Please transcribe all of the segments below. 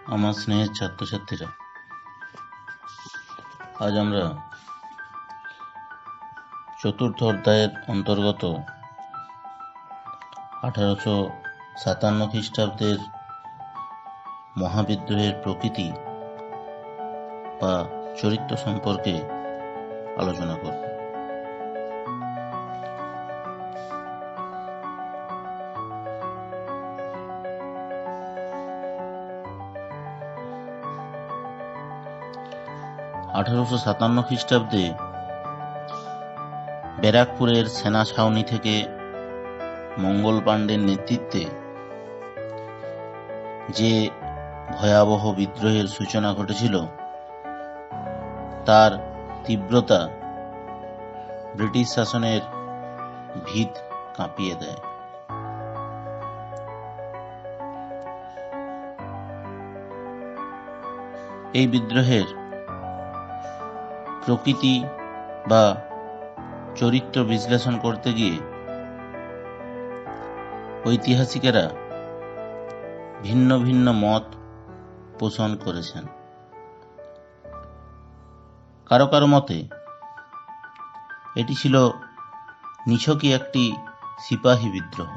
আমার স্নেহের ছাত্রছাত্রীরা, আজ আমরা চতুর্থ অধ্যায়ের অন্তর্গত 1857 খ্রিস্টাব্দের মহাবিদ্রোহের প্রকৃতি বা চরিত্র সম্পর্কে আলোচনা করব। খ্রিস্টাব্দে ব্যারাকপুরের সেনা ছাউনি থেকে মঙ্গল পাণ্ডের নেতৃত্বে যে ভয়াবহ বিদ্রোহের সূচনা ঘটেছিল তার তীব্রতা ব্রিটিশ শাসনের ভিত কাঁপিয়ে দেয়। এই বিদ্রোহের প্রকৃতি বা চরিত্র বিশ্লেষণ করতে গিয়ে ঐতিহাসিকেরা ভিন্ন ভিন্ন মত পোষণ করেছেন। কারো কারো মতে এটি ছিল নিছকই একটি সিপাহী বিদ্রোহ,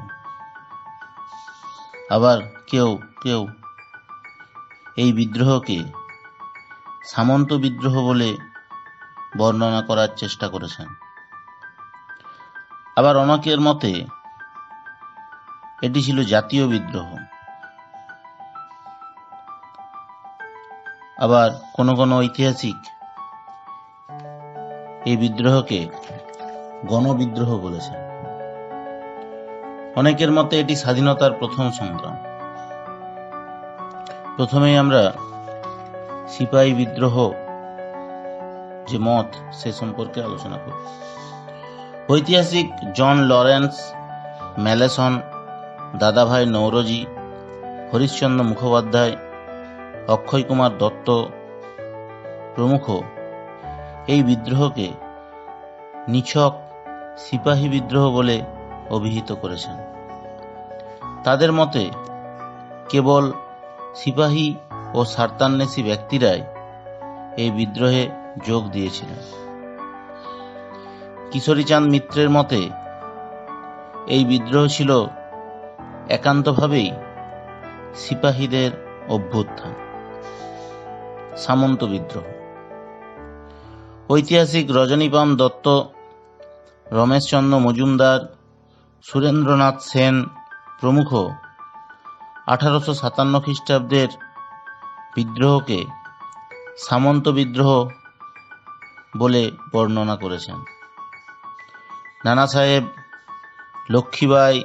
আবার কেউ কেউ এই বিদ্রোহকে সামন্ত বিদ্রোহ বলে বর্ণনা করার চেষ্টা করেছেন। আবার অনেকের মতে এটি ছিল জাতীয় বিদ্রোহ। আবার কোন কোন ঐতিহাসিক এই বিদ্রোহকে গণবিদ্রোহ বলেছেন। অনেকের মতে এটি স্বাধীনতার প্রথম সংগ্রাম। প্রথমেই আমরা সিপাহী বিদ্রোহ যে মত সে সম্পর্কে আলোচনা করব। ঐতিহাসিক জন লরেন্স ম্যালেসন, দাদাভাই নৌরোজি, হরিশ্চন্দ্র মুখোপাধ্যায়, অক্ষয় কুমার দত্ত প্রমুখ এই বিদ্রোহকে নিছক সিপাহী বিদ্রোহ বলে অভিহিত করেছেন। তাদের মতে কেবল সিপাহী ও স্বার্থান্বেষী ব্যক্তিরাই এই বিদ্রোহে যোগ দিয়েছিলেন। কিশোরীচাঁদ মিত্রের মতে এই বিদ্রোহ ছিল একান্তভাবেই সিপাহীদের অভ্যুত্থান, সামন্ত বিদ্রোহ। ঐতিহাসিক রজনীপাল দত্ত, রমেশচন্দ্র মজুমদার, সুরেন্দ্রনাথ সেন প্রমুখ 1857 খ্রিস্টাব্দের বিদ্রোহকে সামন্ত বিদ্রোহ বলে বর্ণনা করেছেন। নানা সাহেব, লক্ষ্মীবাই,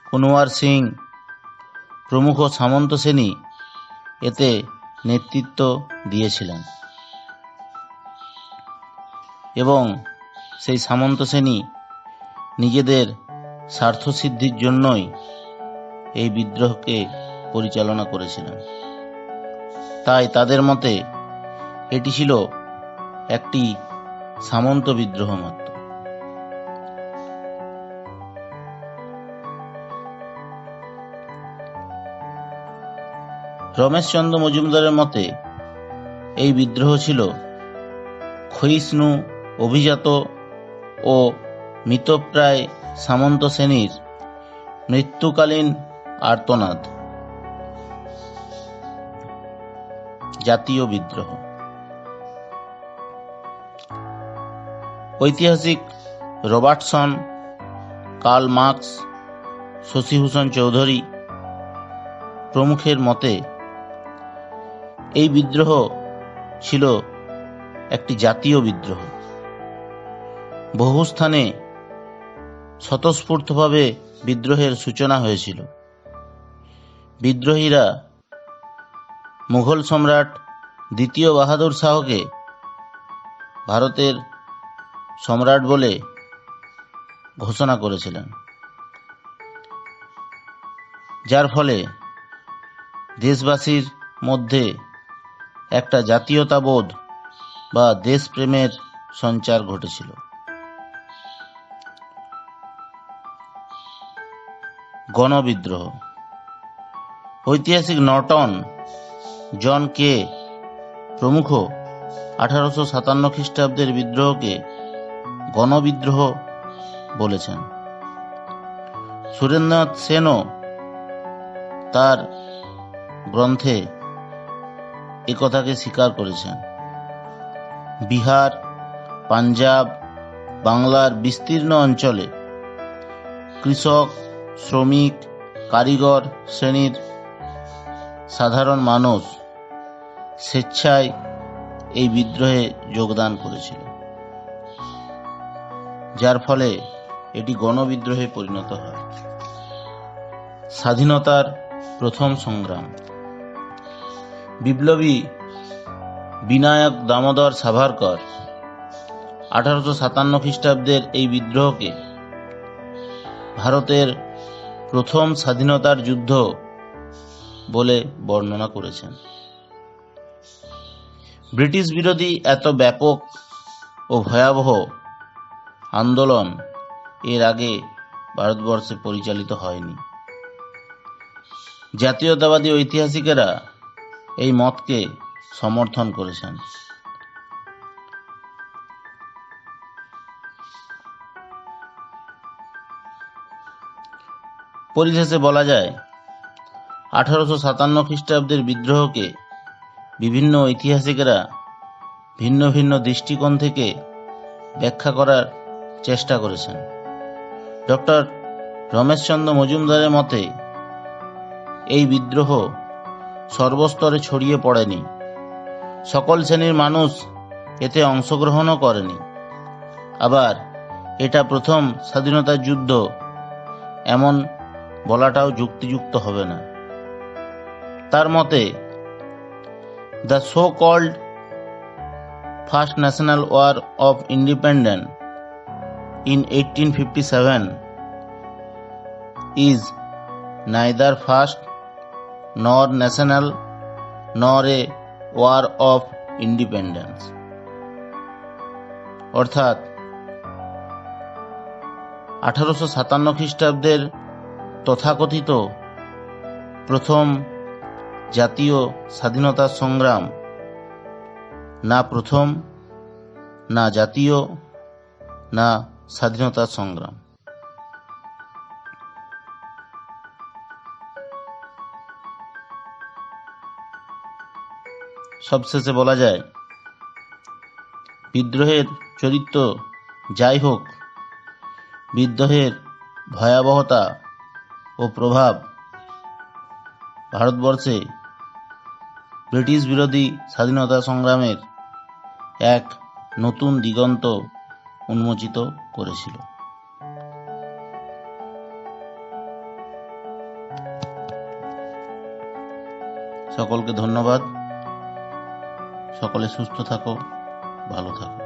কুনওয়ার সিং প্রমুখ সামন্ত শ্রেণী এতে নেতৃত্ব দিয়েছিলেন এবং সেই সামন্ত শ্রেণী নিজেদের স্বার্থসিদ্ধির জন্যই এই বিদ্রোহকে পরিচালনা করেছিলেন। তাই তাদের মতে এটি ছিল একটি সামন্ত বিদ্রোহ মাত্র। রমেশচন্দ্র মজুমদারের মতে এই বিদ্রোহ ছিল ক্ষয়িষ্ণু, অভিজাত ও মৃতপ্রায় সামন্ত শ্রেণীর মৃত্যুকালীন আর্তনাদ, জাতীয় বিদ্রোহ। ঐতিহাসিক Robertson, Karl Marx, Shashibhushan Chowdhury প্রমুখের মতে এই বিদ্রোহ ছিল একটি জাতীয় বিদ্রোহ। বহু স্থানে স্বতঃস্ফূর্তভাবে বিদ্রোহের সূচনা হয়েছিল। বিদ্রোহীরা মুঘল সম্রাট দ্বিতীয় বাহাদুর শাহকে ভারতের সম্রাট বলে ঘোষণা করেছিলেন, যার ফলে দেশবাসীর মধ্যে একটা জাতীয়তাবোধ বা দেশপ্রেমের সঞ্চার ঘটেছিল। গণবিদ্রোহ। ঐতিহাসিক নর্টন জন কে প্রমুখ 1857 খ্রিস্টাব্দের বিদ্রোহকে গণবিদ্রোহ বলেছেন। সুরেন্দ্রনাথ সেনও তার গ্রন্থে একথাকে স্বীকার করেছেন। বিহার, পাঞ্জাব, বাংলার বিস্তীর্ণ অঞ্চলে কৃষক, শ্রমিক, কারিগর শ্রেণীর সাধারণ মানুষ স্বেচ্ছায় এই বিদ্রোহে যোগদান করেছিল, যার ফলে এটি গণবিদ্রোহে পরিণত হয়। স্বাধীনতার প্রথম সংগ্রাম। বিপ্লবী বিনায়ক দামোদর সাভারকর 1857 খ্রিস্টাব্দের এই বিদ্রোহকে ভারতের প্রথম স্বাধীনতার যুদ্ধ বলে বর্ণনা করেছেন। ব্রিটিশ বিরোধী এত ব্যাপক ও ভয়াবহ আন্দোলন এর আগে ভারতবর্ষে পরিচালিত হয়নি। জাতীয়তাবাদী ঐতিহাসিকেরা এই মতকে সমর্থন করেছেন। পরিশেষে বলা যায়, 1857 খ্রিস্টাব্দের বিদ্রোহকে বিভিন্ন ঐতিহাসিকেরা ভিন্ন ভিন্ন দৃষ্টিকোণ থেকে ব্যাখ্যা করার চেষ্টা করেছেন। ডক্টর রমেশচন্দ্র মজুমদারের মতে এই বিদ্রোহ সর্বস্তরে ছড়িয়ে পড়েনি, সকল শ্রেণীর মানুষ এতে অংশগ্রহণও করেনি। আবার এটা প্রথম স্বাধীনতার যুদ্ধ এমন বলাটাও যুক্তিযুক্ত হবে না। তার মতে, the so called first national war of independence in 1857 is neither first nor national nor a war of independence। অর্থাৎ 1857 খ্রিস্টাব্দের তথাকথিত প্রথম জাতীয় স্বাধীনতা সংগ্রাম না প্রথম, না জাতীয়, না স্বাধীনতা সংগ্রাম। সবশেষে বলা যায়, বিদ্রোহের চরিত্র যাই হোক, বিদ্রোহের ভয়াবহতা ও প্রভাব ভারতবর্ষে ব্রিটিশ বিরোধী স্বাধীনতা সংগ্রামের এক নতুন দিগন্ত উন্মোচিত করেছিল। সকলকে ধন্যবাদ। সকলে সুস্থ থাকো, ভালো থাকো।